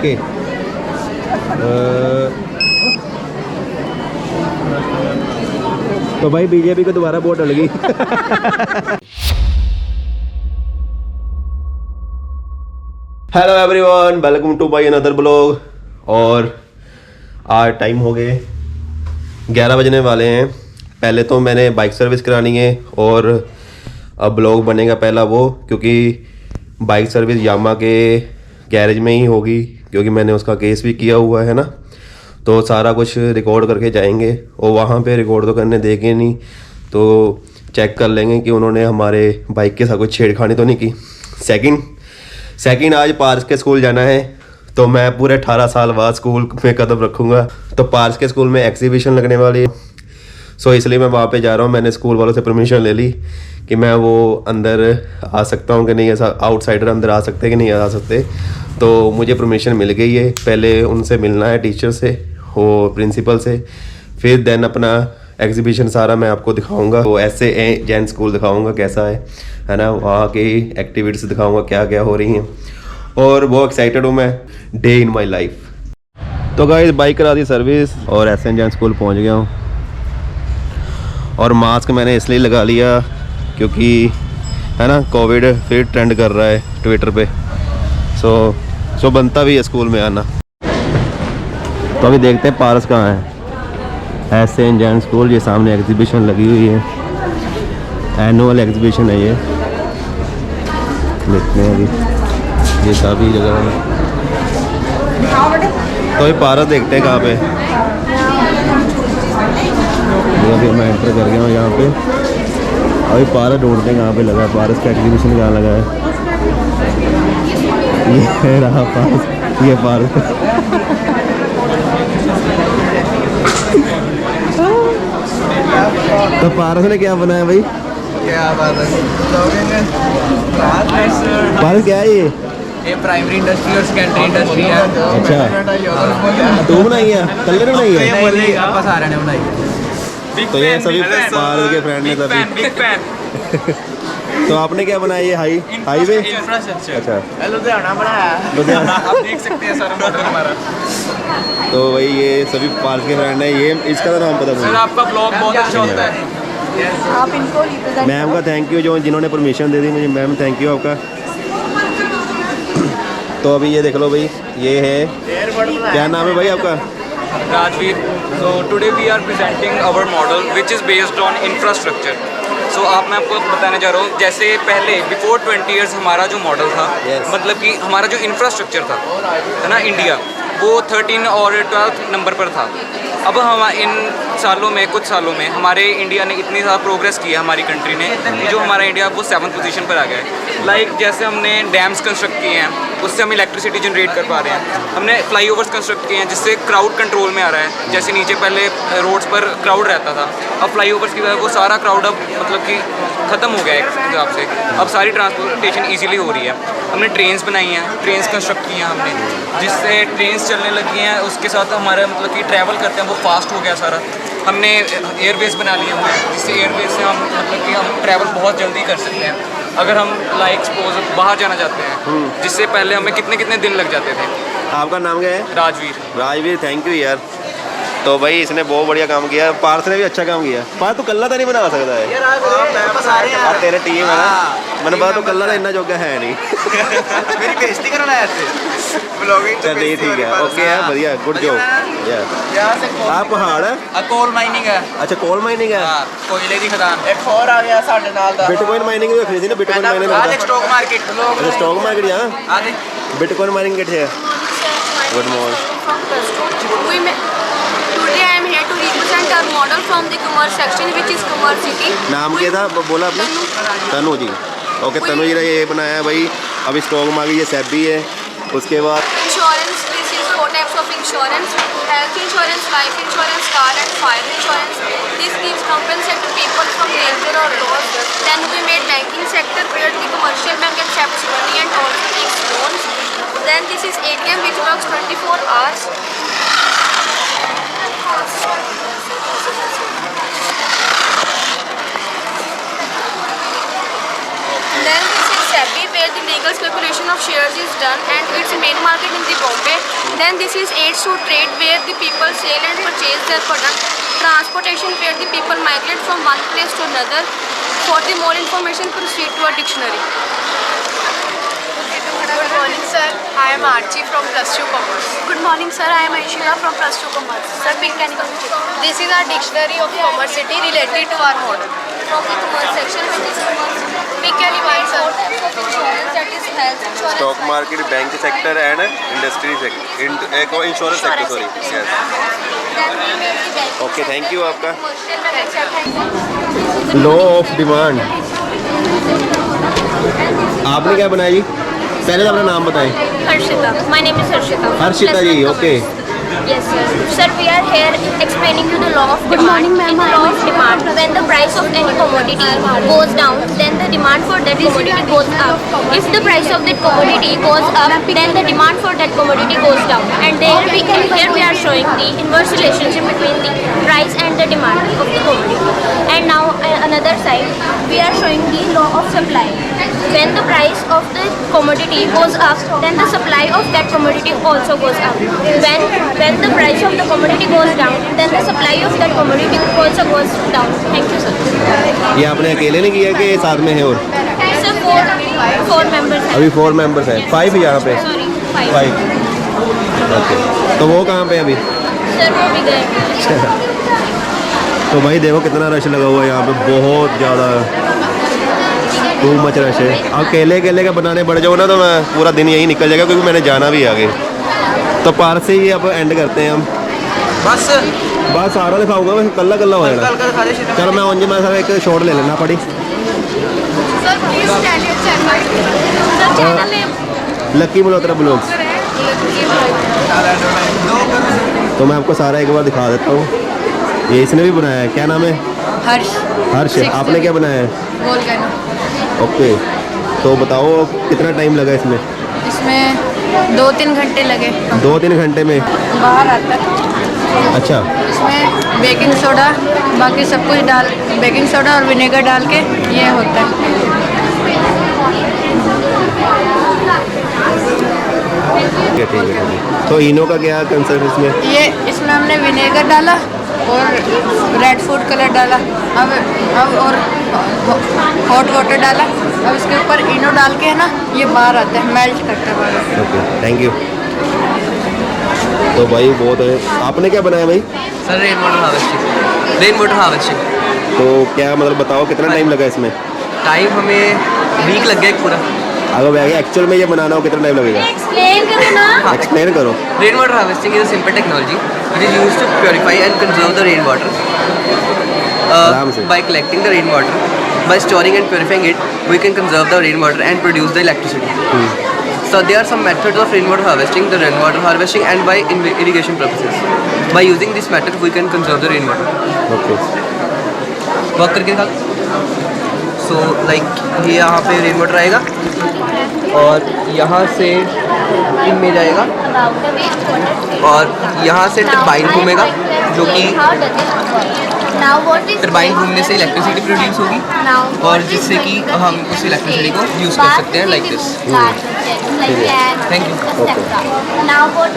Okay. तो भाई BJP को दोबारा वोट डल गई। Hello everyone, welcome to my another blog. और आज टाइम हो गए 11 बजने वाले हैं। पहले तो मैंने बाइक सर्विस करानी है और अब ब्लॉग बनेगा पहला वो, क्योंकि बाइक सर्विस यामा के गैरेज में ही होगी, क्योंकि मैंने उसका केस भी किया हुआ है ना। तो सारा कुछ रिकॉर्ड करके जाएंगे और वहाँ पे रिकॉर्ड तो करने देंगे नहीं, तो चेक कर लेंगे कि उन्होंने हमारे बाइक के साथ कुछ छेड़खानी तो नहीं की। सेकंड आज पार्स के स्कूल जाना है, तो मैं पूरे 18 साल बाद स्कूल में कदम रखूँगा। तो पार्स के स्कूल में एग्जीबिशन लगने वाली है, सो इसलिए मैं वहाँ पे जा रहा हूँ। मैंने स्कूल वालों से परमिशन ले ली कि मैं वो अंदर आ सकता हूँ कि नहीं, ऐसा आउटसाइडर अंदर आ सकते कि नहीं आ सकते। तो मुझे परमिशन मिल गई है। पहले उनसे मिलना है, टीचर से और प्रिंसिपल से, फिर देन अपना एग्जीबिशन सारा मैं आपको दिखाऊंगा। तो ऐसे जैन स्कूल दिखाऊंगा कैसा है ना, वहाँ की एक्टिविटीज़ दिखाऊंगा क्या क्या हो रही हैं। और बहुत एक्साइटेड हूँ मैं, डे इन माई लाइफ। तो गाइस बाइक करा दी सर्विस और एस एन जैन स्कूल पहुँच गया हूँ। और मास्क मैंने इसलिए लगा लिया क्योंकि है ना, कोविड फिर ट्रेंड कर रहा है ट्विटर पे, सो बनता भी है स्कूल में आना। तो अभी देखते हैं पारस कहाँ है। एस एन जैन स्कूल, ये सामने एग्जीबिशन लगी हुई है, एनुअल एग्जीबिशन है ये। देखते हैं अभी ये काफ़ी जगह है। तो अभी पारस देखते हैं कहाँ पे। अभी मैं एंटर कर गया हूँ यहाँ पे। अभी पारस ढूंढते हैं कहाँ पे लगा है, पारस का एग्जीबिशन कहाँ लगा है। ये रहा पारस, ये पारस। तो पारस ने क्या बनाया भाई? क्या बात है, पारस क्या है ये प्राइमरी इंडस्ट्री और सेकेंडरी इंडस्ट्री है। अच्छा, तू बनाई है, कलर बनाई है? आपका सारा ने बनाई है। तो ये सभी पारस के फ्रेंड ने सभी। तो आपने क्या बनाया, ये हाईवे इंफ्रास्ट्रक्चर? अच्छा, लुधियाना बनाया, लुधियाना। आप देख सकते हैं सर मॉडल हमारा। तो भाई ये सभी पारस के फ्रेंड है। ये इसका तो नाम पता सर मुझे। आपका ब्लॉग बहुत अच्छा होता है। आप इनको रिप्रेजेंट मैम का थैंक यू, जो जिन्होंने परमिशन दे दी मुझे। मैम थैंक यू आपका। तो अभी ये देख लो भाई, ये है, क्या नाम है भाई आपका? Rajveer. So today we are presenting our model which is based on infrastructure. So आप मैं आपको बताने जा रहा हूँ, जैसे पहले बिफोर 20 years हमारा जो मॉडल था, Yes. मतलब कि हमारा जो इंफ्रास्ट्रक्चर था है ना इंडिया, वो 13 और 12 नंबर पर था। अब हम इन सालों में, कुछ सालों में हमारे इंडिया ने इतनी ज़्यादा प्रोग्रेस की है, हमारी कंट्री ने, कि जो हमारा इंडिया वो 7th पोजीशन पर आ गया है। लाइक जैसे हमने डैम्स कंस्ट्रक्ट किए हैं, उससे हम इलेक्ट्रिसिटी जनरेट कर पा रहे हैं। हमने फ्लाईओवर्स कंस्ट्रक्ट किए हैं जिससे क्राउड कंट्रोल में आ रहा है। जैसे नीचे पहले रोड्स पर क्राउड रहता था, अब फ्लाईओवर्स की वजह वो सारा क्राउड अब मतलब कि ख़त्म हो गया है एक हिसाब से। अब सारी ट्रांसपोर्टेशन ईजिली हो रही है। हमने ट्रेन्स बनाई हैं, ट्रेन्स कंस्ट्रक्ट की हैं हमने, जिससे ट्रेन्स चलने लगी हैं। उसके साथ हमारा मतलब कि ट्रैवल करते हैं वो फास्ट हो गया सारा। हमने एयरवेज बना लिए हुए हैं, जिससे एयरवेज से हम मतलब कि हम ट्रैवल बहुत जल्दी कर सकते हैं। अगर हम लाइक सपोज बाहर जाना चाहते हैं, जिससे पहले हमें कितने कितने दिन लग जाते थे। आपका नाम क्या है? राजवीर। थैंक यू यार। तो भाई इसने बहुत बढ़िया काम किया, पार्थ ने भी अच्छा काम किया। पार्थ तू कल्ला तो नहीं बना सकता है और तेरे टीम है ना, मैंने पता तू कल्ला तो इतना जोगा है नहीं। मेरी बेइज्जती करना है ऐसे ब्लॉगिंग। चल ठीक है, ओके है, बढ़िया, गुड जॉब यार। आप पहाड़ है? कोल माइनिंग है। अच्छा, कोल माइनिंग है। कोयले की खदान। एक और आ गया साडे नाल दा। बिटकॉइन माइनिंग भी खरीदी ना, बिटकॉइन माइनिंग। आज स्टॉक मार्केट लोग। अच्छा, स्टॉक मार्केट यहाँ आज बिटकॉइन माइनिंग किथे है? Good morning. Today I am here to represent our model from the commerce section, which is commerce city. नाम क्या था बोला आपने? तनु जी। ओके, तनु जी ने ये बनाया है भाई। अभी स्टॉक मार्केट ये सेबी है। उसके बाद Insurance, this is 4 types of insurance: health insurance, life insurance, car and fire insurance. This gives compensate to people from danger or loss. Then we made banking sector where the commercial bank accepts money and also takes loans. Then this is ATM which works 24 hours. Then this is SEBI where the legal speculation of shares is done, and its main market in the Bombay. Then this is aids to trade, where the people sell and purchase their product. Transportation, where the people migrate from one place to another. For the more information, proceed to a dictionary. Good morning, sir. I am Archie from +2 Commerce. Good morning, sir. I am Aishika from +2 Commerce. Sir, pick any commerce. This is our dictionary of Commercity related to our model. From the commerce section, which is commerce. Pick any one, sir. Four types of insurance, that is health insurance. Stock market, bank sector and industry sector, insurance sector, sorry, yes. Then we made the banking Okay, thank you sector, आपका। commercial sector. Law of demand, आपने क्या बनाया जी? पहले तो अपना नाम बताएं। Harshita. My name is Harshita. Harshita ji, okay. Yes, sir. Sir, we are here explaining you the law of demand. Good morning, ma'am. In the law of demand, when the price of any commodity goes down, then the demand for that commodity goes up. If the price of that commodity goes up, then the demand for that commodity goes down. And then here we are showing the inverse relationship between the price and the demand of the commodity. And now another side, we are showing the law of supply. When the price of the commodity goes up, then the supply of that commodity also goes up. When the price of the commodity goes down, then the supply of that commodity also goes down. Thank you, sir. ये आपने अकेले ने किया कि साथ में है और? Sir, four members हैं. अभी 4 मेंबर्स हैं, 5 ही यहाँ पे। Sorry, five. 5, ओके। तो वो कहाँ पे अभी? Sir, वो भी गए. तो भाई देखो कितना रश लगा हुआ है यहाँ पे, बहुत ज़्यादा, टू मच रश है। अब अकेले का बनाने पड़ जाओ ना तो मैं पूरा दिन यही निकल जाएगा, क्योंकि मैंने जाना भी आगे। तो पार से ही अब एंड करते हैं हम। बस बस सारा दिखाऊंगा, मैं कल्ला हो जाएगा। चलो मैं उनसे मैं एक शॉट ले लेना पड़ी। Sir, please tell your channel. Sir, channel name. Lucky Malhotra blogs. तो मैं आपको सारा एक बार दिखा देता हूँ। ये इसने भी बनाया है, क्या नाम है? हर्ष. हर्ष। आपने क्या बनाया है? बोल गए ना. ओके, तो बताओ कितना टाइम लगा इसमें? इसमें 2-3 घंटे लगे. 2-3 घंटे में? बाहर आता है. अच्छा, इसमें बेकिंग सोडा, बाकी सब कुछ डाल, बेकिंग सोडा और विनेगर डाल के ये होता है. ठीक है। तो इनो का क्या कंसेप्ट इसमें? ये इसमें हमने विनेगर डाला और रेड फूड कलर डाला, अब और हॉट वाटर डाला. अब इसके ऊपर इनो डाल के है ना, ये बाहर आता है, मेल्ट करता है बाहर. Okay, thank you. तो भाई बहुत है। आपने क्या बनाया भाई? Sir rain water harvesting. तो क्या मतलब बताओ कितना टाइम लगा इसमें? टाइम हमें वीक लग गया पूरा। अगर एक्चुअल में ये बनाना हो कितना टाइम लगेगा? Explain करो ना. एक्सप्लेन करो। Rain water harvesting is a simple technology which is used to purify and conserve the rainwater. आराम से। By collecting the rainwater, by storing and purifying it, we can conserve the rainwater and produce the electricity. So there are some methods of rainwater harvesting, the rainwater harvesting and by irrigation purposes. By using this method, we can conserve the rainwater. Okay, work करके दिखा। So like ये यहाँ पे rainwater आएगा और यहाँ से इनमें जाएगा और यहाँ से टरबाइन घूमेगा, जो कि टरबाइन घूमने से इलेक्ट्रिसिटी प्रोड्यूस होगी और जिससे कि हम उस इलेक्ट्रिसिटी को यूज़ कर सकते हैं like this. Thank you.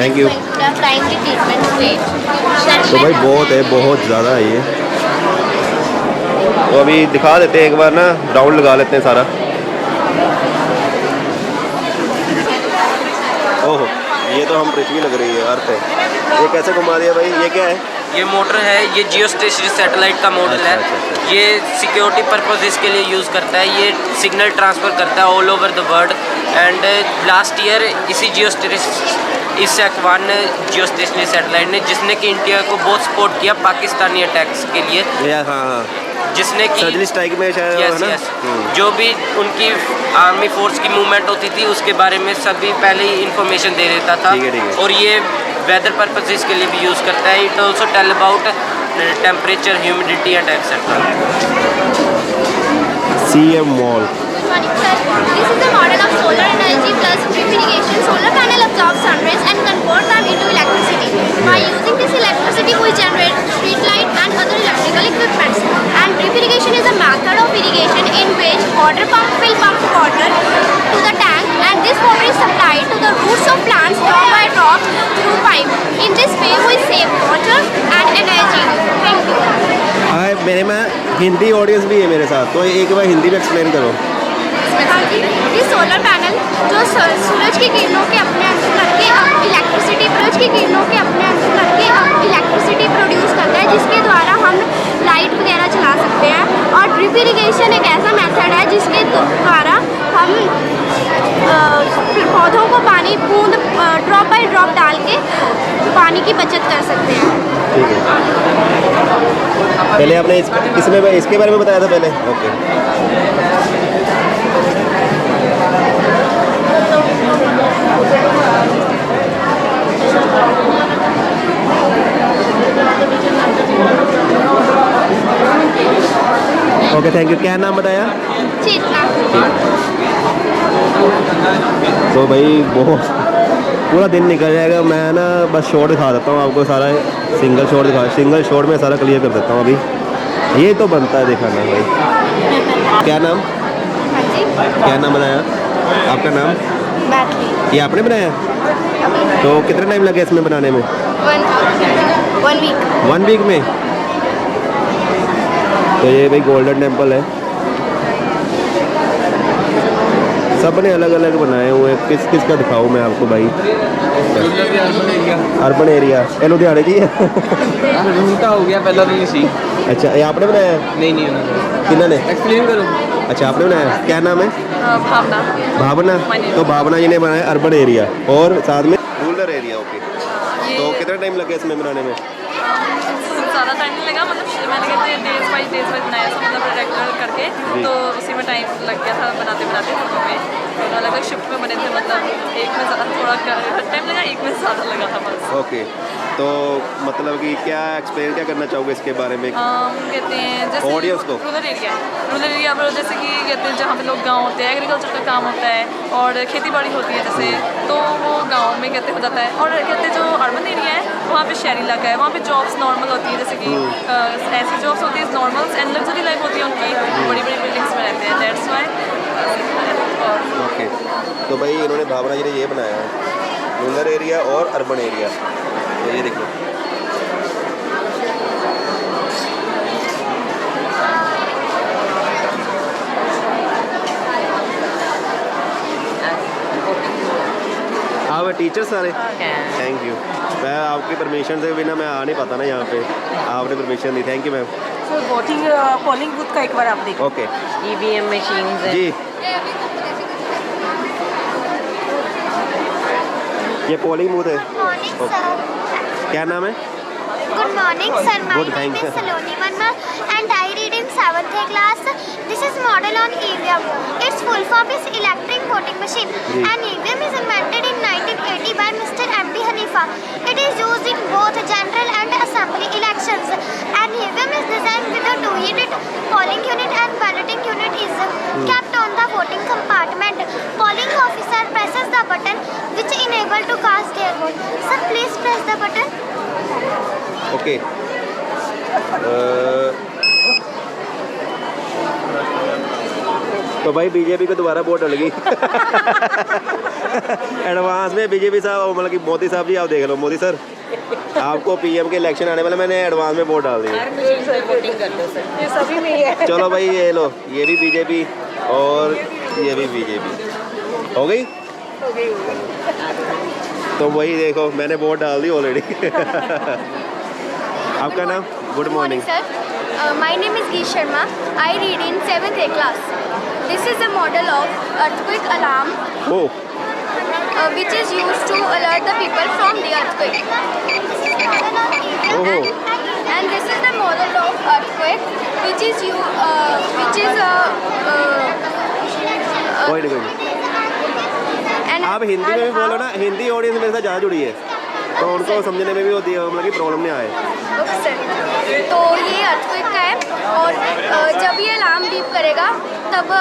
Thank you. तो भाई बहुत है, बहुत ज़्यादा है ये। तो अभी दिखा देते हैं एक बार ना, राउंड लगा लेते हैं सारा। ओहो, ये तो हम पृथ्वी लग रही है, अर्थ है। ये कैसे घुमा दिया भाई? ये क्या है? ये मोटर है, ये जियो स्टेशनरी सैटेलाइट का मॉडल है। अच्छा। ये सिक्योरिटी पर्पसेस के लिए यूज़ करता है। ये सिग्नल ट्रांसफ़र करता है all over the world. And last year इसी ISAC-1 जियो स्टेशनरी सैटेलाइट ने, जिसने कि इंडिया को बहुत सपोर्ट किया पाकिस्तानी अटैक्स के लिए, हाँ, जिसने कि सर्जिकल स्ट्राइक में शायद है ना? जो भी उनकी आर्मी फोर्स की मूवमेंट होती थी उसके बारे में सभी पहले ही इंफॉर्मेशन दे देता था। ठीक है। और ये वेदर पर्पसेस के लिए भी यूज़ करता है। It also tell about temperature, humidity and etcetera. CM Mall। This is the model of solar energy plus drip irrigation. Solar panel absorbs sun rays and convert them into electricity. By using this electricity, we generate street light and other electrical equipments. And drip irrigation is a method of irrigation in which water pump will pump water to the tank, and this water is supplied to the roots of plants drop by drop through Hindi audience भी है मेरे साथ, तो एक बार हिंदी में explain करो। हाँ जी, ये सोलर पैनल जो सूरज की किरणों के अपने अंदर करके इलेक्ट्रिसिटी, सूरज की किरणों के अपने अंदर करके इलेक्ट्रिसिटी प्रोड्यूस करता है, जिसके द्वारा हम लाइट वगैरह चला सकते हैं। और ड्रिप इरिगेशन एक ऐसा मेथड है जिसके द्वारा हम पौधों को पानी बूंद ड्रॉप बाय ड्रॉप डाल के पानी की बचत कर सकते हैं। ठीक है, पहले आपने इसमें इसके बारे में बताया था पहले। Okay, okay, thank you. क्या नाम बताया? चेतना। तो भाई बहुत पूरा दिन निकल जाएगा। मैं ना बस शॉट दिखा देता हूँ आपको, सारा सिंगल शॉट में सारा क्लियर कर देता हूँ। अभी ये तो बनता है दिखाना भाई। क्या नाम? हाँ जी, क्या नाम बताया आपका? नाम? मैथली। ये आपने बनाया? तो कितना टाइम लगा इसमें बनाने में? 1 वीक। 1 वीक में? तो ये भाई गोल्डन टेम्पल है, सब ने अलग अलग बनाए हुए हैं। किस किस का दिखाऊँ मैं आपको भाई? अर्बन एरिया ये लुधियाने की है। रूटा हो गया पहला तो नहीं सी। अच्छा, ये आपने बनाया? नहीं नहीं उन्होंने। किन्होंने? एक्सप्लेन करो। अच्छा, आपने बनाया? क्या नाम है? भावना। भावना। तो भावना जी ने बनाया अर्बन एरिया और साथ में रूरल एरिया। ओके, तो कितना टाइम लगा इसमें बनाने में? ज़्यादा टाइम नहीं लगा, मतलब मैंने कहते हैं डेज वाइज बनाया था, मतलब रेगुलर करके, तो उसी में टाइम लग गया था बनाते दोनों में। दोनों अलग अलग शिफ्ट में बने थे, मतलब एक में ज़्यादा थोड़ा टाइम लगा, एक में ज़्यादा लगा था बस। ओके, तो मतलब कि क्या एक्सप्लेन क्या करना चाहोगे इसके बारे में? कहते हैं जैसे Audience को? रूरल एरिया पर जैसे कि कहते हैं जहाँ पे लोग गांव होते हैं, एग्रीकल्चर का काम होता है और खेती बाड़ी होती है जैसे, तो वो गांव में कहते हो जाता है। और कहते हैं जो अर्बन एरिया है वहाँ पे शहरी इलाका है, वहाँ पे जॉब्स नॉर्मल होती है, जैसे कि ऐसी जॉब्स होती है नॉर्मल्स एंड लग्जरी लाइफ होती है उनकी, बड़ी बड़ी बिल्डिंग्स में रहते हैं, दैट्स वाई। ओके, तो भाई इन्होंने भावना जी ने ये बनाया है रूरल एरिया और अर्बन एरिया। तो ये देखो, आप टीचर सारे? Thank you. मैं आपकी परमिशन से बिना मैं आ नहीं पाता ना यहाँ पे, आपने permission the, thank you ma'am. Sir voting polling booth का एक बार आप देखो। ओके, EVM मशीन्स है। जी ये पोलिंग बूथ है। Morning sir. क्या नाम है? Good morning, sir. My Good, name thank is you. Saloni Verma, and I read in 7th class. This is model on EVM. Its full form is electric voting machine, and EVM is invented in 1980 by Mr. M.D. Hanifa. It is used in both general and assembly elections. And EVM is designed with a 2-unit polling unit, and balloting unit is kept on the voting compartment. Polling officer presses the button which enable to cast their vote. Sir, please press the button. Okay, तो भाई BJP को दोबारा vote डल गई। Advance में BJP साहब, मतलब कि मोदी साहब जी, आप देख लो मोदी सर, आपको पीएम के इलेक्शन आने वाले, मैंने एडवांस में वोट डाल दिया। ये सभी में ही है। चलो भाई ये लो, ये भी बीजेपी और ये भी बीजेपी हो गई। तो वही देखो, मैंने वोट डाल दी ऑलरेडी। आपका नाम? Good morning sir. My name is Geet Sharma. I read in 7th A class. This is a model of earthquake alarm oh which is used to alert the people from the earthquake. ओहो, And this is the model of earthquake which is कोई नहीं। and आप हिंदी में भी बोलो ना, Hindi audience मेरे साथ ज़्यादा जुड़ी है, तो उनको समझने में भी होती है, मतलब कि प्रॉब्लम नहीं आए। Okay, sir. तो ये earthquake का है, और जब ये अलार्म बीप करेगा तब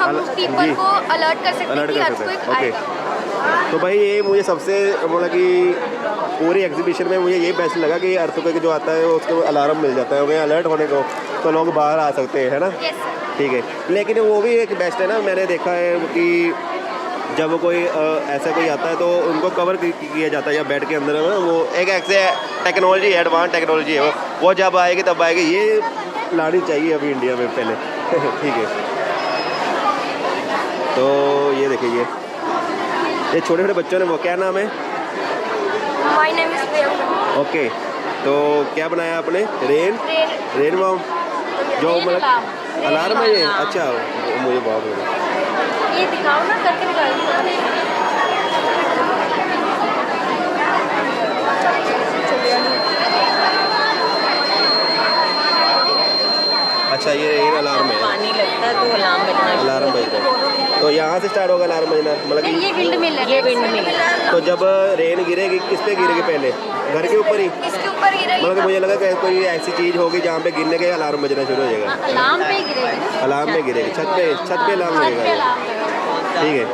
हम पीपल जी। को अलर्ट कर सकते हैं अलर्ट कि कर सकते earthquake हैं। आएगा। तो भाई ये मुझे सबसे, मतलब कि पूरी एग्जीबिशन में मुझे ये बेस्ट लगा कि अर्थक्वेक जो आता है उसको अलार्म मिल जाता है, उन्हें अलर्ट होने को, तो लोग बाहर आ सकते हैं, है ना? Yes, sir. ठीक है, लेकिन वो भी एक बेस्ट है ना। मैंने देखा है कि जब कोई ऐसा कोई आता है तो उनको कवर किया जाता है, या बेड के अंदर है ना, वो एक ऐसे टेक्नोलॉजी, एडवांस टेक्नोलॉजी है वो जब आएगी तब आएगी। ये लानी चाहिए अभी इंडिया में पहले। ठीक है, तो ये देखिए ये छोटे छोटे बच्चों ने, वो क्या नाम है? My name is Priyanka. Okay, तो क्या बनाया आपने? रेन मॉम, जो मतलब अलार्म है ये? अच्छा, मुझे बहुत बढ़िया। ये दिखाओ ना, करके दिखाओ। अच्छा, ये अलार्म है, पानी लगता है तो अलार्म बजना। अलार्म बज रहा है, तो यहाँ से स्टार्ट होगा अलार्म बजना, मतलब कि ये विंड मिल ये विंड मिल रहा है। तो जब रेन गिरेगी किस पे गिरेगी पहले? घर के ऊपर ही? इसके ऊपर गिरेगी। मतलब कि मुझे लगा कि कोई ऐसी चीज़ होगी जहाँ पे गिरने के अलार्म बजना शुरू हो जाएगा। अलार्म पे गिरेगी। अलार्म में गिरेगी, छत पे अलार्म लगेगा ये। ठीक है,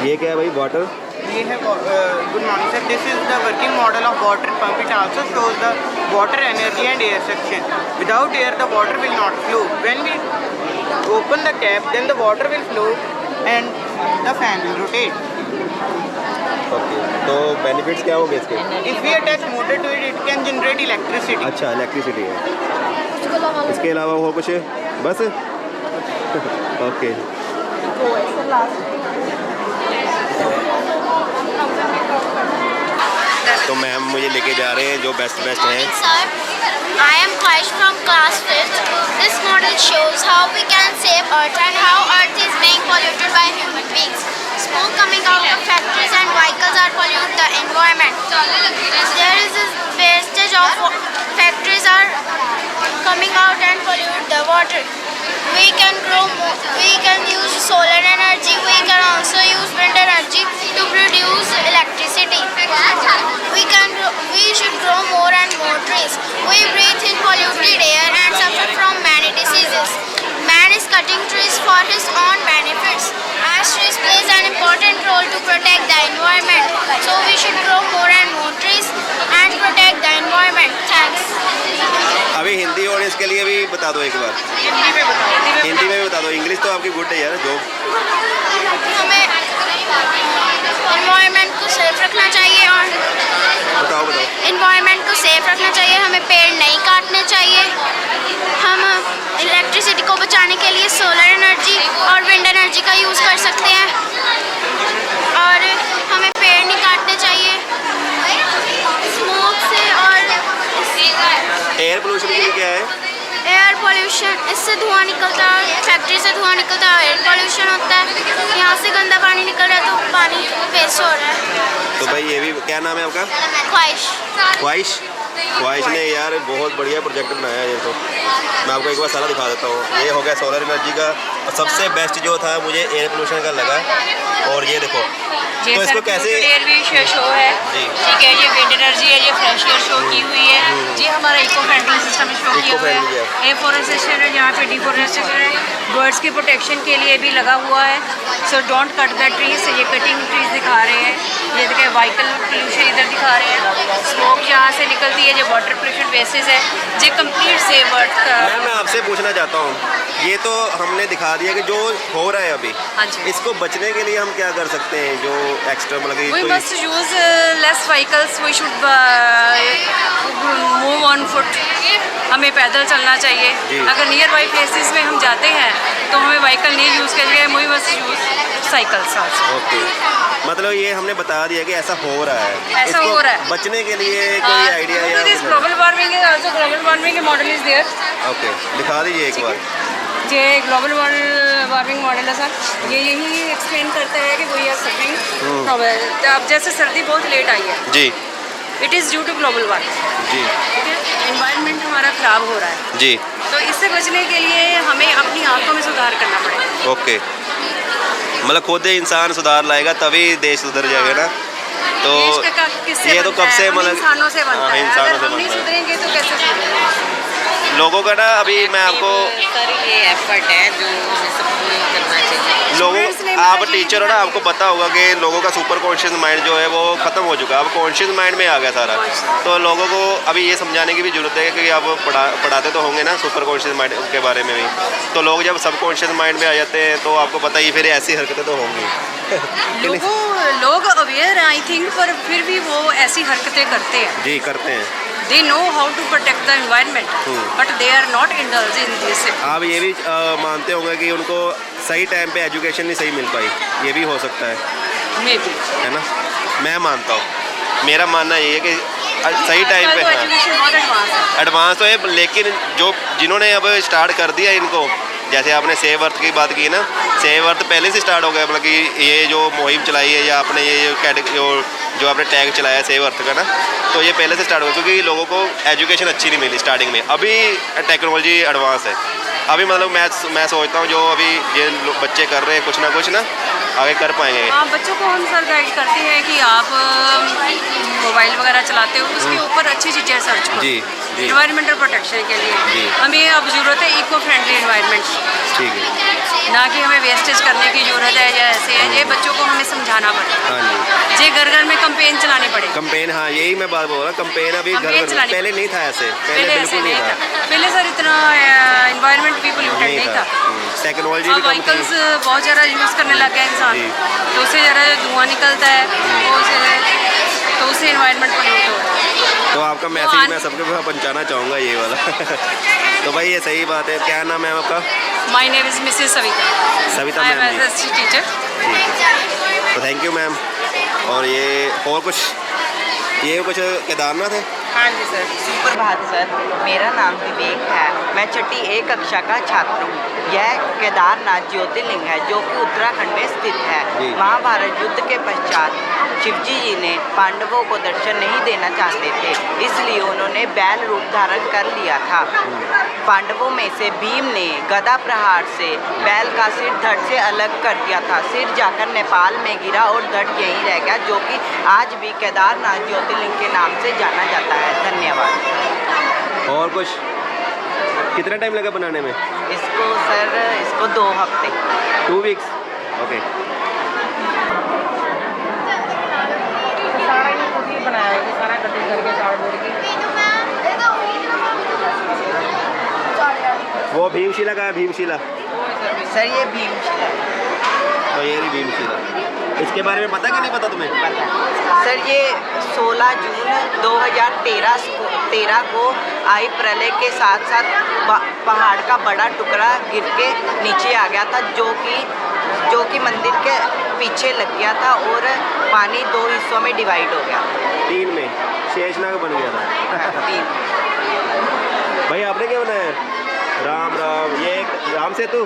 ये क्या है भाई? वाटर? ये है good morning sir, this is the working model of water pump. It also shows the water energy and air section. Without air the water will not flow. When we open the tap then the water will flow and the fan will rotate. Okay, तो benefits क्या होंगे इसके? If we attach motor to it, it can generate electricity. अच्छा, electricity है, इसके अलावा और कुछ है? बस ओके। तो मैम मुझे लेके जा रहे हैं जो बेस्ट हैं। Sir, I am Khaish from class 5th. This model shows how we can save Earth and how Earth is being polluted by human beings. Smoke coming out of factories and vehicles are pollute the environment. There is this wastage of factories are coming out and pollute the water. We can grow more. We can use solar energy. We can also use wind energy to produce electricity. We should grow more and more trees. We breathe in polluted air and suffer from many diseases. Man is cutting trees for his own benefits. As trees plays an important role to protect the environment. So we should grow more and more trees and protect the environment. Thanks. अभी Hindi audience के लिए भी बता दो एक बार। हिंदी में बताओ। हिंदी में भी बता दो, इंग्लिश तो आपकी गुड है यार। जो हमें एनवायरनमेंट को सेफ रखना चाहिए और बताओ एनवायरनमेंट को सेफ रखना चाहिए। हमें पेड़ नहीं काटने चाहिए। हम इलेक्ट्रिसिटी को बचाने के लिए सोलर एनर्जी और विंड एनर्जी का यूज़ कर सकते हैं और हमें पेड़ नहीं काटने चाहिए। स्मोक से और एयर पोल्यूशन के लिए क्या है? एयर पोल्यूशन, इससे धुआं निकलता है, फैक्ट्री से धुआं निकलता है, एयर पोल्यूशन होता है। यहाँ से गंदा पानी निकल रहा है तो पानी वेस्ट हो रहा है। तो भाई ये भी, क्या नाम है आपका? ख्वाहिश ने यार बहुत बढ़िया प्रोजेक्ट बनाया है। ये तो मैं आपको एक बार सारा दिखा देता हूँ। ये हो गया सोलर एनर्जी का, और सबसे बेस्ट जो था मुझे एयर पोल्यूशन का लगा। और ये देखो, तो इसको कैसे शो है जी, ठीक है, ये विंड एनर्जी है, ये फ्रेश एयर शो की हुई है जी। हमारा इको फ्रेंडली सिस्टम शो किया हुआ है। एफोरेस्टेशन है, यहाँ पे डिफोरेस्टेशन है, बर्ड्स की प्रोटेक्शन के लिए भी लगा हुआ है। So don't cut the trees, ये कटिंग ट्रीज दिखा रहे हैं। ये देखिए व्हीकल पोल्यूशन इधर दिखा रहे हैं, स्मोक यहाँ से निकलती है, जो वाटर पोल्यूशन बेसिस है जो कंप्लीट सेव अर्थ का। मैं आपसे पूछना चाहता हूँ, ये तो हमने दिखा दिया कि जो हो रहा है अभी, हाँ जी। इसको बचने के लिए हम क्या कर सकते हैं? जो एक्स्ट्रा मतलब We कि must use less vehicles. We should move on foot. हमें पैदल चलना जी। चाहिए। अगर नियर बाई प्लेसेस में हम जाते हैं तो हमें व्हीकल नहीं यूज़ करेंगे, we must use cycles also. Okay, मतलब ये हमने बता दिया कि ऐसा हो रहा है। ऐसा इसको हो रहा है। बचने के लिए कोई आइडिया या? This global warming is also global warming model is there. Okay, दिखा दीजिए एक बार। ये ग्लोबल वार्मिंग मॉडल है सर। ये यही एक्सप्लेन करता है कि वी आर सफरिंग। अब जैसे सर्दी बहुत लेट आई है, जी it is due to global warming. जी ठीक है, एनवायरनमेंट हमारा ख़राब हो रहा है, जी, तो इससे बचने के लिए हमें अपनी आंखों में सुधार करना पड़ेगा। ओके, मतलब खुद इंसान सुधार लाएगा तभी देश सुधर जाएगा ना। तो देश का किससे ये तो बनता कब है? से हम मतलब इंसानों से बनता हाँ, है। इंसानों अगर से हम नहीं बनता है। सुधरेंगे तो कैसे सुधरेंगे? लोगों का ना, अभी मैं आपको सर ये एफर्ट है जो सबको करना चाहिए। लोगों, Students ने आप मतलब टीचर हो ना, आपको पता होगा कि लोगों का सुपर कॉन्शियस माइंड जो है वो ख़त्म हो चुका है। अब कॉन्शियस माइंड में आ गया सारा। तो लोगों को अभी ये समझाने की भी ज़रूरत है कि आप पढ़ाते तो होंगे ना सुपर कॉन्शियस माइंड के बारे में भी। तो लोग जब सब कॉन्शियस माइंड में आ जाते हैं तो आपको पता ही, फिर ऐसी हरकतें तो होंगी। लोग अवेयर हैं आई थिंक, पर फिर भी वो ऐसी हरकतें करते हैं। जी करते हैं। They know how to protect the environment, but they are not indulged in this. आप ये भी मानते होंगे कि उनको सही टाइम पे एजुकेशन नहीं सही मिल पाई, ये भी हो सकता है, Maybe. है ना? मैं मानता हूँ, मेरा मानना ये है कि सही टाइम पे एजुकेशन बहुत एडवांस है। एडवांस तो है, लेकिन जो जिन्होंने अब स्टार्ट कर दिया इनको, जैसे आपने सेव अर्थ की बात की ना, सेव अर्थ पहले से स्टार्ट हो गया, मतलब कि ये जो मुहिम चलाई है या आपने ये जो आपने टैग चलाया है सेव अर्थ का ना, तो ये पहले से स्टार्ट हो गया क्योंकि लोगों को एजुकेशन अच्छी नहीं मिली स्टार्टिंग में। अभी टेक्नोलॉजी एडवांस है, अभी मतलब मैं सोचता हूँ जो अभी ये बच्चे कर रहे हैं कुछ ना कुछ ना आगे कर पाएंगे। हाँ, बच्चों को हम सर गाइड करते हैं कि आप मोबाइल वगैरह चलाते हो, उसके ऊपर अच्छी चीज़ें सर्च करो। जी जी इन्वायरमेंटल प्रोटेक्शन के जी। लिए हमें अब ज़रूरत है इको फ्रेंडली इन्वायरमेंट, ठीक है, ना कि हमें वेस्टेज करने की ज़रूरत है या ऐसे है। ये बच्चों को हमें समझाना पड़ेगा, हाँ जी, ये घर घर में कंपेन चलानी पड़ेगी। कंपेन, हाँ यही मैं बात बोल रहा हूँ, कंपेन अभी घर कंपेन घर चलानी पहले नहीं था ऐसे, पहले ऐसे बिल्कुल नहीं था, पहले सर इतना इन्वायरमेंट भी पोल्यूटेड नहीं था। टेक्नोलॉजी अब भी कम थी। व्हीकल्स बहुत ज़्यादा यूज़ करने लग गया इंसान, जी। तो उससे ज़्यादा जो धुआं निकलता है तो उससे इन्वायरमेंट पोल्यूट हो रहा है। तो आपका मैसेज मैं सबके पास पहुंचाना चाहूँगा ये वाला तो भाई ये सही बात है। क्या नाम है आपका? My name is Mrs Savita I am ma'am ji, SST teacher. ठीक है, तो थैंक यू मैम। और ये और कुछ, ये कुछ केदारनाथ है? हाँ जी सर। सुप्रभात सर, मेरा नाम विवेक है, मैं छठी A कक्षा का छात्र हूँ। यह केदारनाथ ज्योतिर्लिंग है जो कि उत्तराखंड में स्थित है। जी। महाभारत युद्ध के पश्चात शिवजी जी ने पांडवों को दर्शन नहीं देना चाहते थे, इसलिए उन्होंने बैल रूप धारण कर लिया था। पांडवों में से भीम ने गदा प्रहार से बैल का सिर धड़ से अलग कर दिया था। सिर जाकर नेपाल में गिरा और धड़ यहीं रह गया, जो कि आज भी केदारनाथ ज्योतिर्लिंग के नाम से जाना जाता है। धन्यवाद। और कुछ? कितना टाइम लगा बनाने में इसको सर, इसको 2 हफ्ते। 2 वीक्स, ओके। सारा ये खुद ही बनाया है, सारा कटिंग करके कार्डबोर्ड की। वो भीमशिला का है, भीमशिला सर ये भीमशिला तो ये रही भीमशिला। इसके बारे में पता कि नहीं पता तुम्हें? पता सर, ये 16 जून 2013 को आई प्रलय के साथ साथ पहाड़ का बड़ा टुकड़ा गिर के नीचे आ गया था, जो कि मंदिर के पीछे लग गया था और पानी 2 हिस्सों में डिवाइड हो गया। 3 में शेषनाग बन गया था। 3 भाई आपने क्या बनाया? राम राम, ये एक राम सेतु,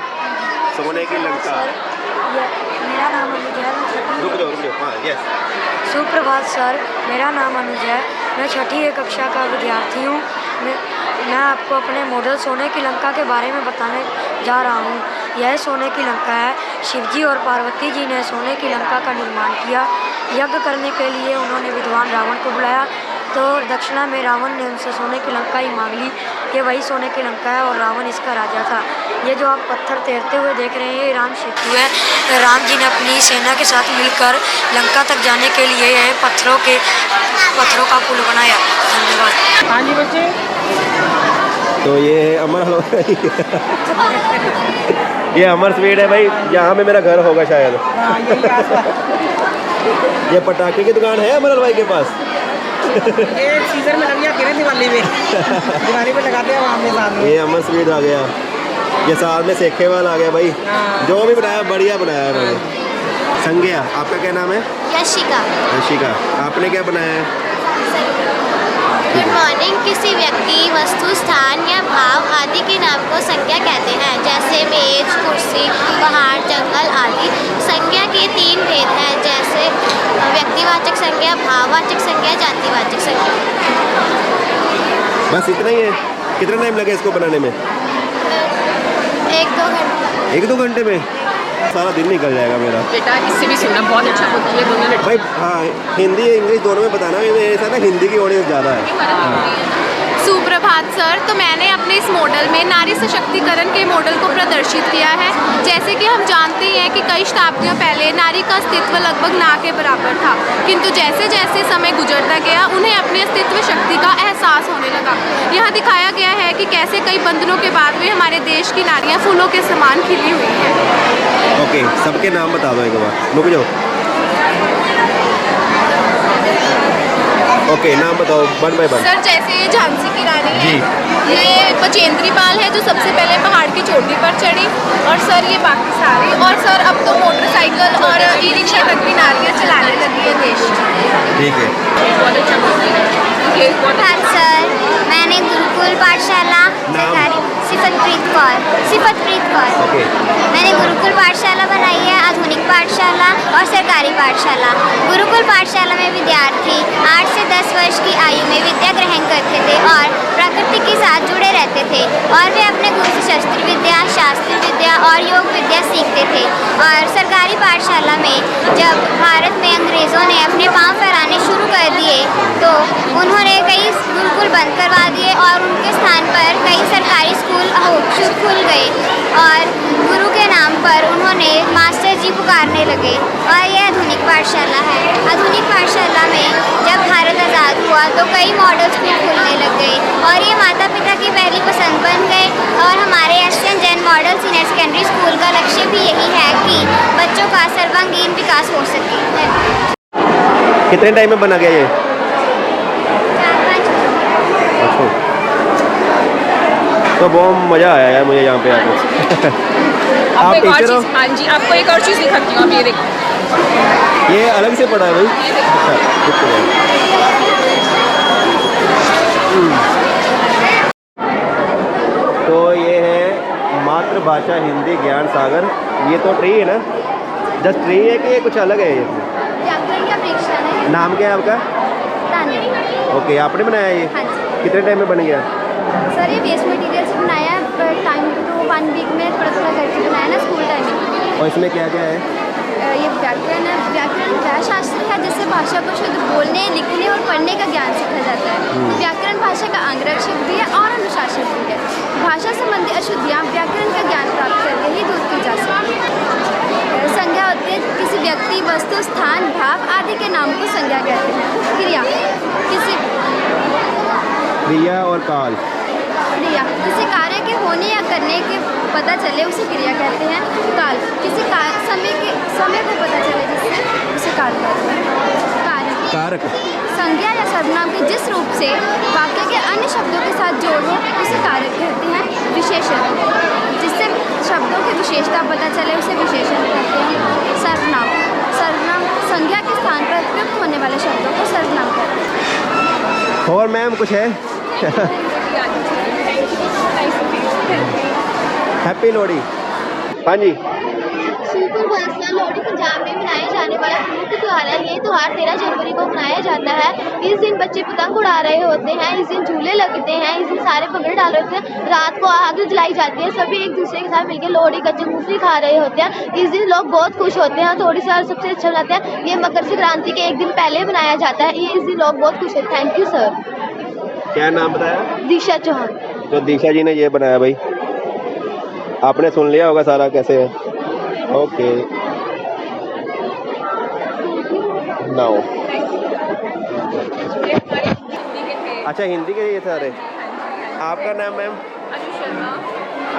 सोने की लंका। मेरा नाम अनुज है, रुक जाओ, हाँ यस। सुप्रभात सर, मेरा नाम अनुज है, मैं छठी A कक्षा का विद्यार्थी हूँ। मैं आपको अपने मॉडल सोने की लंका के बारे में बताने जा रहा हूँ। यह सोने की लंका है। शिवजी और पार्वती जी ने सोने की लंका का निर्माण किया। यज्ञ करने के लिए उन्होंने विद्वान रावण को बुलाया, तो दक्षिणा में रावण ने उनसे सोने की लंका ही मांग ली। ये वही सोने की लंका है और रावण इसका राजा था। ये जो आप पत्थर तैरते हुए देख रहे हैं, ये राम सेतु है। राम जी ने अपनी सेना के साथ मिलकर लंका तक जाने के लिए यह पत्थरों का पुल बनाया। धन्यवाद। हाँ जी बच्चे। तो ये अमर ये अमर स्वीट है भाई, यहाँ पे मेरा घर होगा शायद। ये पटाखे की दुकान है अमर हलवाई के पास। ये सीजन में लग जाती है दिवाली में। दिवाली में लगाते हैं वहाँ पे साथ में। ये अमर स्वीट आ गया, ये साथ में सेखे वाला आ गया भाई। जो भी बनाया बढ़िया बनाया है मैंने। संज्ञा, आपका क्या नाम है? यशिका। यशिका, आपने क्या बनाया है? Good morning. किसी व्यक्ति, वस्तु, स्थान या भाव आदि के नाम को संज्ञा कहते हैं, जैसे मेज, कुर्सी, पहाड़, जंगल आदि। संज्ञा के 3 भेद हैं, जैसे व्यक्तिवाचक संज्ञा, भाववाचक संज्ञा, जातिवाचक संज्ञा। बस इतना ही है? कितना टाइम लगा इसको बनाने में? 1-2 घंटे। 1-2 घंटे में सारा दिन निकल जाएगा मेरा। बेटा इससे भी सुनना बहुत अच्छा होती है दोनों भाई हाँ, हिंदी इंग्लिश दोनों में बताना है, ऐसा ना हिंदी की ऑडियंस ज़्यादा है। सुप्रभात सर, तो मैंने अपने इस मॉडल में नारी सशक्तिकरण के मॉडल को प्रदर्शित किया है। जैसे कि हम जानते हैं कि कई शताब्दियों पहले नारी का अस्तित्व लगभग ना के बराबर था, किंतु जैसे जैसे समय गुजरता गया उन्हें अपने अस्तित्व शक्ति का एहसास होने लगा। यहाँ दिखाया गया है कि कैसे कई बंधनों के बाद भी हमारे देश की नारियाँ फूलों के समान खिली हुई हैं। ओके, सबके नाम बता दो एक बार, रुक जाओ। ओके, ओके, नाम बताओ 1 by 1। सर जैसे ये झांसी की रानी है, जी। ये बचेंद्री पाल है जो सबसे पहले पहाड़ की चोटी पर चढ़ी, और सर ये बाकी सारी, और सर अब तो मोटरसाइकिल और ई रिक्शा तक भी नारियाँ चलाने लगी है देश में। ठीक है। हाँ सर, मैंने गुरुकुल पाठशाला सरकारी सिफतप्रीत कौर ओके। मैंने गुरुकुल पाठशाला बनाई है, आधुनिक पाठशाला और सरकारी पाठशाला। गुरुकुल पाठशाला में विद्यार्थी 8 से 10 वर्ष की आयु में विद्या ग्रहण करते थे और प्रकृति के साथ जुड़े रहते थे, और वे अपने गुरु से शस्त्र विद्या, शास्त्र विद्या और योग विद्या सीखते थे। और सरकारी पाठशाला में जब भारत में अंग्रेज़ों ने अपने पाँव फहराने शुरू कर दिए तो उन्होंने कई गुरुकुल बंद करवा दिए और उनके स्थान पर कई सरकारी स्कूल खुल गए, और गुरु के नाम पर उन्होंने मास्टर जी पुकारने लगे, और यह आधुनिक पाठशाला है। आधुनिक पाठशाला में जब भारत आज़ाद हुआ तो कई मॉडल स्कूल खुलने लग गए, और ये माता पिता की पहली पसंद बन गए। और हमारे SN Jain model senior secondary school का लक्ष्य भी यही है कि बच्चों का सर्वांगीण विकास हो सके। कितने टाइम में बना गया ये? 4-5 अच्छा, तो बहुत मज़ा आया यार मुझे यहाँ पे आके। आप टीचर हो? हाँ जी, आपको एक और चीज़ दिखाती हूँ, आप ये देखो। ये अलग से पढ़ा है भाई? अच्छा, बिल्कुल है। तो ये है मातृभाषा हिंदी ज्ञान सागर। ये तो ट्री है ना, जस्ट ट्री है कि ये कुछ अलग है? ये व्याकरण का परीक्षा है। नाम क्या है आपका? तान्या। ओके, आपने बनाया ये? हाँ जी। कितने टाइम में बन गया? सर ये वेस्ट मटेरियल से बनाया है, पर टाइम तो 1 वीक में थोड़ा थोड़ा करके बनाया ना स्कूल टाइम और इसमें क्या क्या है? में। ये व्याकरण है। व्याकरण वह शास्त्र है जिससे भाषा को शुद्ध बोलने, लिखने और पढ़ने का ज्ञान सीखा जाता है। व्याकरण भाषा का अंगरक्षक भी है और अनुशासन भी है। भाषा संबंधी अशुद्धियाँ व्याकरण का ज्ञान प्राप्त करके ही दूर की जा सकती है। संज्ञा होती है किसी व्यक्ति, वस्तु, स्थान, भाव आदि के नाम को संज्ञा कहते हैं। क्रिया किसी क्रिया और काल। क्रिया किसी कार्य के होने या करने के पता चले उसे क्रिया कहते हैं। काल किसी समय को पता चले जिससे उसे काल कहते हैं। कारक। संज्ञा या सर्वनाम के जिस रूप से वाक्य के अन्य शब्दों के साथ जोड़ हो उसे कारक कहते हैं। विशेषण जिससे शब्दों की विशेषता पता चले उसे विशेषण कहते हैं। सर्वनाम संज्ञा के स्थान पर प्रयुक्त होने वाले शब्दों को सर्वनाम कहते हैं। और मैम कुछ है? हैप्पी लोहड़ी। हाँ जी। शिवपुर बंसला लोहड़ी पंजाब में मनाए जाने वाला प्रमुख त्यौहार है। ये त्यौहार 13 जनवरी को मनाया जाता है। इस दिन बच्चे पतंग उड़ा रहे होते हैं, इस दिन झूले लगते हैं, इस दिन सारे भंगड़े डाल रहे होते हैं, रात को आग जलाई जाती है, सभी एक दूसरे के साथ मिलकर लोहड़ी कच्चे मूंगफली खा रहे होते हैं। इस दिन लोग बहुत खुश होते हैं। थोड़ी सा सबसे अच्छा बनाते हैं। ये मकर संक्रांति के एक दिन पहले बनाया जाता है। इस दिन लोग बहुत खुश होते हैं। Thank you sir. क्या नाम बताया? दिशा चौहान। तो दिशा जी ने ये बनाया भाई, आपने सुन लिया होगा सारा कैसे है। Okay now. अच्छा, हिंदी के ये सारे। आपका नाम ma'am?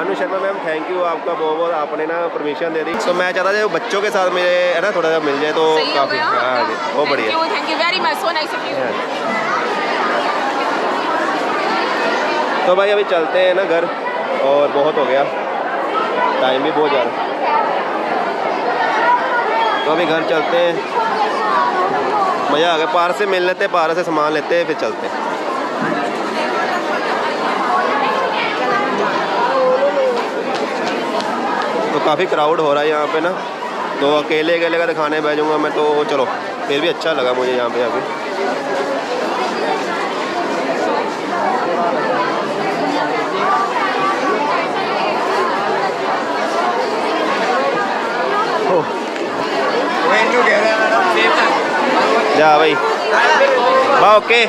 Anu Sharma. Ma'am thank you आपका बहुत बहुत, आपने ना परमिशन दे दी। तो मैं चाहता था बच्चों के साथ मेरे है ना थोड़ा सा मिल जाए तो काफ़ी। हाँ जी, बहुत बढ़िया। Thank you very much, so nice of you. तो भाई अभी चलते हैं ना घर, और बहुत हो गया, टाइम भी बहुत ज़्यादा। तो अभी घर चलते हैं, मज़ा आ गया। पार्क से मिल लेते हैं, पार्क से सामान लेते हैं, फिर चलते हैं। तो काफ़ी क्राउड हो रहा है यहाँ पे ना, तो अकेले का खाने बैठ जाऊँगा मैं तो। चलो फिर भी अच्छा लगा मुझे यहाँ पे आके। जा भाई बा। ओके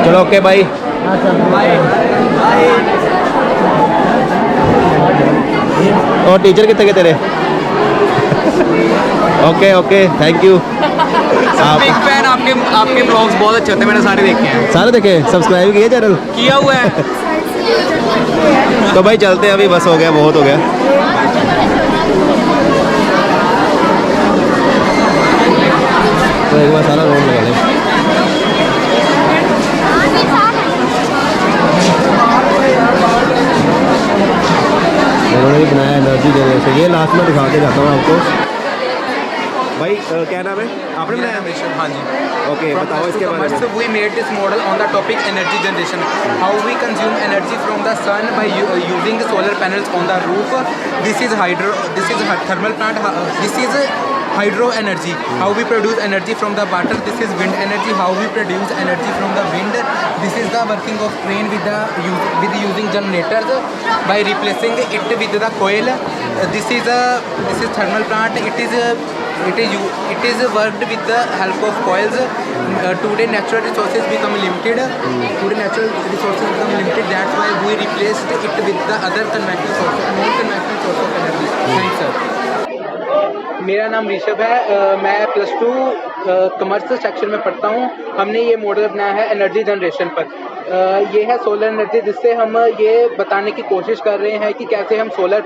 चलो ओके भाई। और टीचर कितने के तेरे? Okay okay thank you. Big fan, आपके ब्लॉग्स बहुत अच्छे होते हैं, मैंने सारे देखे हैं। सारे देखे? सब्सक्राइब किए चैनल? किया हुआ है। तो भाई चलते हैं, अभी बस हो गया, बहुत हो गया। तो एक बार सारा रोड लगा लें। उन्होंने भी बनाया एनर्जी जनरेशन, ये लास्ट में दिखा के जाता हूँ आपको। भाई क्या नाम है आपने बनाया? हाँ जी। ओके, बताओ इसके बारे में। We made this model on the topic energy generation. How we consume energy from the sun by using solar panels on the roof. This is thermal plant. This is hydro energy. How we produce energy from the water. This is wind energy. How we produce energy from the wind. This is the working of train with using generators by replacing it with the coil. This is thermal plant. It is worked with the help of coils. Today natural resources become limited. That's why we replaced it with the other non-conventional source of energy. Thanks sir. मेरा नाम ऋषभ है, मैं +2 commerce section में पढ़ता हूँ। हमने ये model बनाया है एनर्जी जनरेशन पर। ये है सोलर एनर्जी, जिससे हम ये बताने की कोशिश कर रहे हैं कि कैसे हम सोलर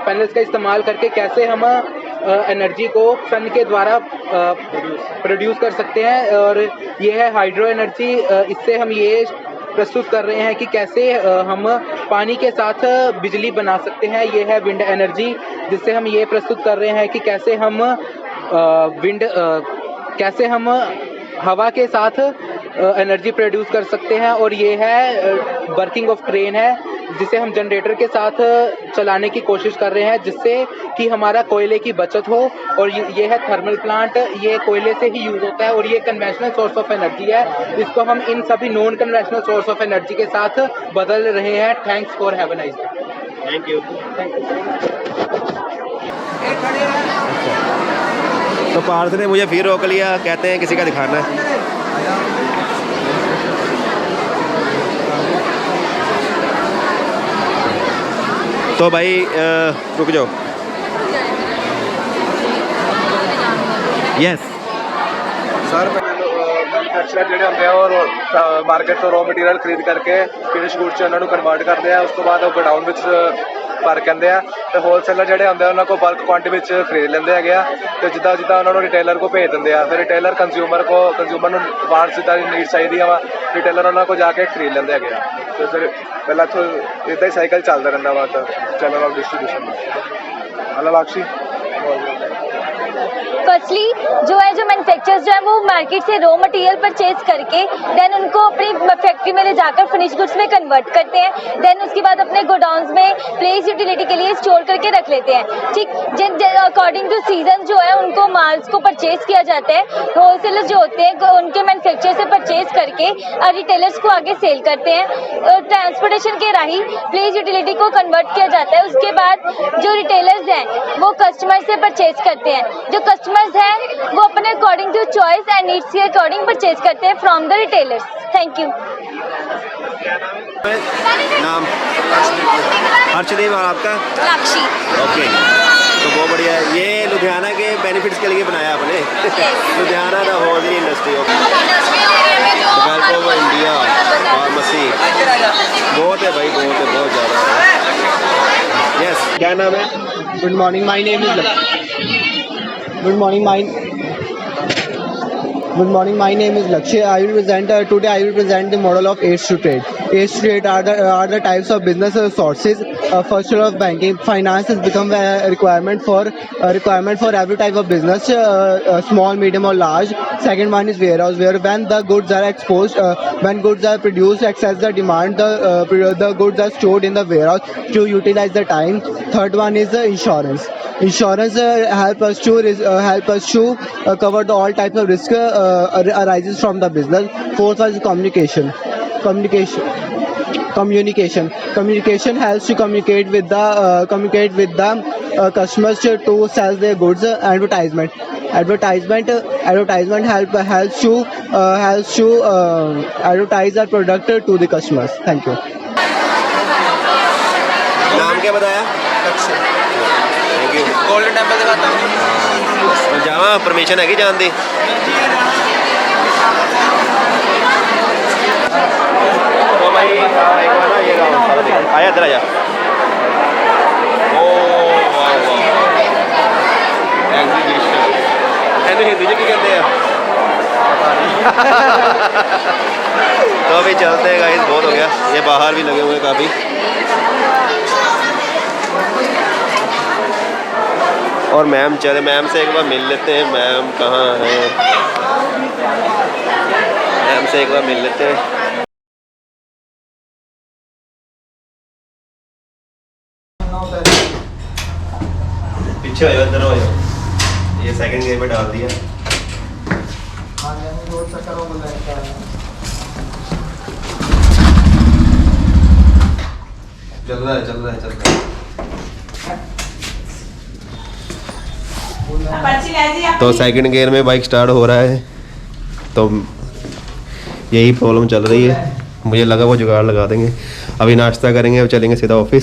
पैनल्स का इस्तेमाल करके कैसे हम एनर्जी को सन के द्वारा प्रोड्यूस कर सकते हैं। और ये है हाइड्रो एनर्जी, इससे हम ये प्रस्तुत कर रहे हैं कि कैसे हम पानी के साथ बिजली बना सकते हैं। ये है विंड एनर्जी, जिससे हम ये प्रस्तुत कर रहे हैं कि कैसे हम हवा के साथ एनर्जी प्रोड्यूस कर सकते हैं। और ये है वर्किंग ऑफ ट्रेन है, जिसे हम जनरेटर के साथ चलाने की कोशिश कर रहे हैं, जिससे कि हमारा कोयले की बचत हो। और ये है थर्मल प्लांट, ये कोयले से ही यूज़ होता है और ये कन्वेंशनल सोर्स ऑफ एनर्जी है, इसको हम इन सभी non conventional source of energy के साथ बदल रहे हैं। Thanks for have a nice day. Thank you. तो पार्थ ने मुझे फिर रोक लिया, कहते हैं किसी का दिखाना है। तो भाई रुक जाओ। यस सर, मैन्युफैक्चरर ਜਿਹੜੇ ਹੁੰਦੇ ਆ ਉਹ ਮਾਰਕੀਟ ਤੋਂ ਰॉ ਮਟੀਰੀਅਲ ਖਰੀਦ ਕਰਕੇ ਫਿਨਿਸ਼ ਗੁੱਡਸ 'ਚ ਉਹਨਾਂ ਨੂੰ ਕਨਵਰਟ ਕਰਦੇ ਆ। ਉਸ ਤੋਂ ਬਾਅਦ ਉਹ ਗੋਡਾਊਨ ਵਿੱਚ ਭਰ ਕਹਿੰਦੇ ਆ ਤੇ ਹੋਲਸੇਲਰ ਜਿਹੜੇ ਹੁੰਦੇ ਆ ਉਹਨਾਂ ਕੋਲ ਬਲਕ ਕੁਆਂਟੀਟੀ ਵਿੱਚ ਖਰੀਦ ਲੈਂਦੇ ਹੈਗੇ ਆ ਤੇ ਜਿੱਦਾਂ ਉਹਨਾਂ ਨੂੰ ਰਿਟੇਲਰ ਕੋ ਭੇਜ ਦਿੰਦੇ ਆ। ਫਿਰ ਰਿਟੇਲਰ ਕੰਜ਼ਿਊਮਰ ਨੂੰ ਵਾਂਟ ਜਿੱਦਾਂ ਦੀ ਨੀਡ ਚਾਹੀਦੀ ਆ ਵਾ, ਰਿਟੇਲਰ ਉਹਨਾਂ ਕੋਲ ਜਾ ਕੇ ਖਰੀਦ ਲੈਂਦੇ ਹੈਗੇ ਆ। ਤੇ ਫਿਰ ਪਹਿਲਾਂ ਤੋਂ ਇੱਦਾਂ ਹੀ ਸਾਈਕਲ ਚੱਲਦਾ ਰਹਿੰਦਾ ਵਾ ਤਾਂ ਚੈਨਲ ਆਫ डिस्ट्रीब्यूशन में। अलाक्षी फर्स्टली जो मैन्युफैक्चरर्स जो है वो मार्केट से रॉ मटेरियल परचेज करके देन उनको अपनी फैक्ट्री में ले जाकर फिनिश गुड्स में कन्वर्ट करते हैं। देन उसके बाद अपने गोडाउन्स में प्लेस यूटिलिटी के लिए स्टोर करके रख लेते हैं। ठीक, अकॉर्डिंग टू सीजन जो है उनको माल्स को परचेज किया जाता है। होलसेलर्स जो होते हैं उनके मैन्युफैक्चर से परचेज करके रिटेलर्स को आगे सेल करते हैं। ट्रांसपोर्टेशन के राही प्लेस यूटिलिटी को कन्वर्ट किया जाता है। उसके बाद जो रिटेलर्स हैं वो कस्टमर से परचेज करते हैं। जो कस्टमर्स हैं वो अपने according to choice and needs के अकॉर्डिंग परचेज करते हैं from the retailers. Thank you. नाम? हर्षदेव। और आपका? साक्षी। ओके, तो बहुत बढ़िया है। ये लुधियाना के बेनिफिट्स के लिए बनाया आपने? Ludhiana the hosiery industry of India pharmacy. बहुत है भाई, बहुत है, बहुत ज़्यादा। यस, क्या नाम है? Good morning, my name is Lakshya. Today I will present the model of aids to trade. Aids to trade are the types of business sources. First of banking, finance has become a requirement for every type of business, small, medium or large. Second one is warehouse, where when the goods are exposed, when goods are produced, excess the demand, the goods are stored in the warehouse to utilize the time. Third one is the insurance. Insurance help us to cover all types of risk arises from the business. Fourth one is communication. Communication helps to communicate with the customers to sell their goods. Advertisement helps to advertise our product to the customers. Thank you. नाम क्या बताया? Golden temple दिखाता हूँ। जावा, permission हैगी जान दी? तो भाई इधर आ जा। एग्जीबिशन ਇਹਨੂੰ ਹਿੰਦੀ ਚ ਕੀ ਕਹਿੰਦੇ ਆ? तो अभी चलते हैं गाइस, बहुत हो गया, ये बाहर भी लगे हुए हैं काफ़ी। और मैम चले, मैम से एक बार मिल लेते हैं। मैम कहाँ हैं? मैम से एक बार मिल लेते हैं। पीछे हो जाओ, इधर हो जाओ। ये सेकंड गेयर पे डाल दिया। चल रहा है, चल रहा है, चल रहा है। तो सेकंड गियर में बाइक स्टार्ट हो रहा है, तो यही प्रॉब्लम चल रही है। मुझे लगा वो जुगाड़ लगा देंगे। अभी नाश्ता करेंगे और चलेंगे सीधा ऑफिस।